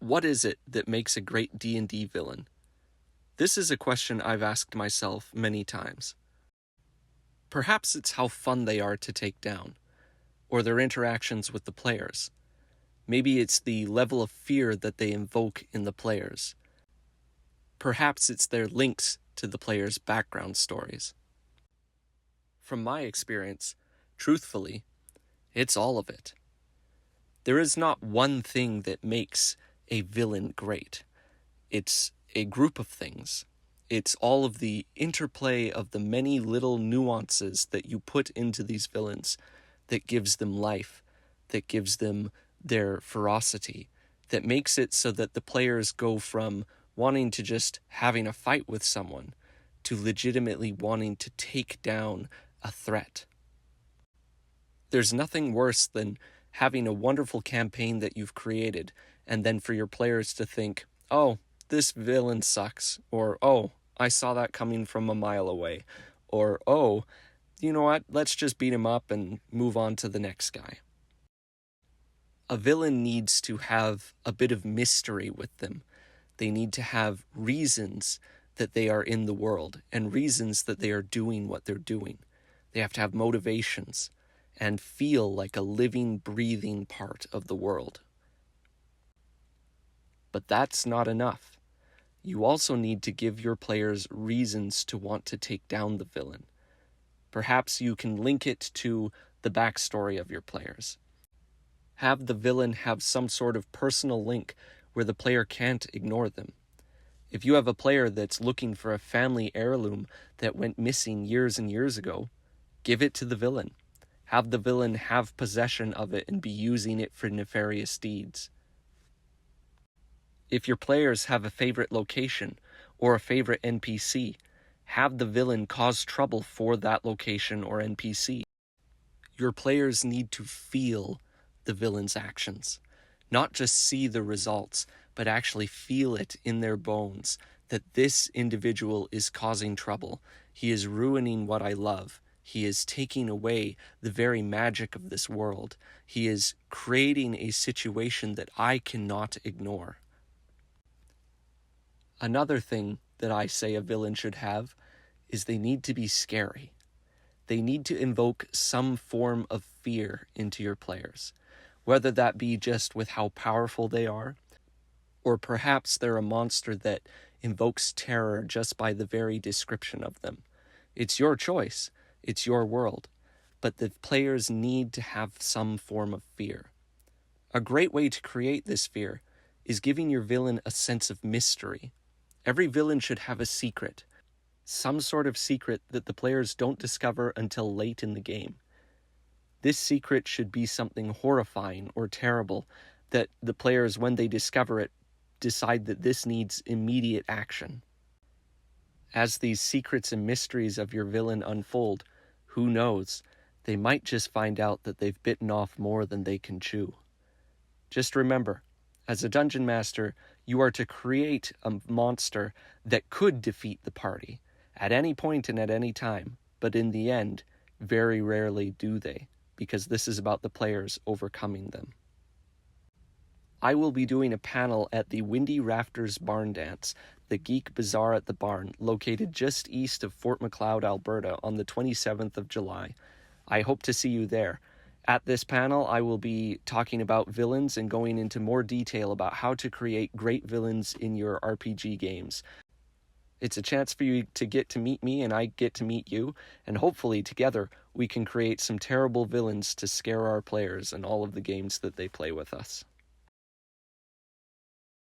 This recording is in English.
What is it that makes a great D&D villain? This is a question I've asked myself many times. Perhaps it's how fun they are to take down, or their interactions with the players. Maybe it's the level of fear that they invoke in the players. Perhaps it's their links to the players' background stories. From my experience, truthfully, it's all of it. There is not one thing that makes a villain great. It's a group of things. It's all of the interplay of the many little nuances that you put into these villains that gives them life, that gives them their ferocity, that makes it so that the players go from wanting to just having a fight with someone to legitimately wanting to take down a threat. There's nothing worse than having a wonderful campaign that you've created and then for your players to think, oh, this villain sucks, or oh, I saw that coming from a mile away, or oh, you know what, let's just beat him up and move on to the next guy. A villain needs to have a bit of mystery with them. They need to have reasons that they are in the world and reasons that they are doing what they're doing. They have to have motivations and feel like a living, breathing part of the world. But that's not enough. You also need to give your players reasons to want to take down the villain. Perhaps you can link it to the backstory of your players. Have the villain have some sort of personal link where the player can't ignore them. If you have a player that's looking for a family heirloom that went missing years and years ago, give it to the villain. Have the villain have possession of it and be using it for nefarious deeds. If your players have a favorite location or a favorite NPC, have the villain cause trouble for that location or NPC. Your players need to feel the villain's actions, not just see the results, but actually feel it in their bones that this individual is causing trouble. He is ruining what I love. He is taking away the very magic of this world. He is creating a situation that I cannot ignore. Another thing that I say a villain should have is they need to be scary. They need to invoke some form of fear into your players, whether that be just with how powerful they are, or perhaps they're a monster that invokes terror just by the very description of them. It's your choice. It's your world. But the players need to have some form of fear. A great way to create this fear is giving your villain a sense of mystery. Every villain should have a secret, some sort of secret that the players don't discover until late in the game. This secret should be something horrifying or terrible that the players, when they discover it, decide that this needs immediate action. As these secrets and mysteries of your villain unfold, who knows, they might just find out that they've bitten off more than they can chew. Just remember, as a dungeon master, you are to create a monster that could defeat the party at any point and at any time, but in the end, very rarely do they, because this is about the players overcoming them. I will be doing a panel at the Windy Rafters Barn Dance, the Geek Bazaar at the Barn, located just east of Fort Macleod, Alberta, on the 27th of July. I hope to see you there. At this panel, I will be talking about villains and going into more detail about how to create great villains in your RPG games. It's a chance for you to get to meet me and I get to meet you, and hopefully together we can create some terrible villains to scare our players in all of the games that they play with us.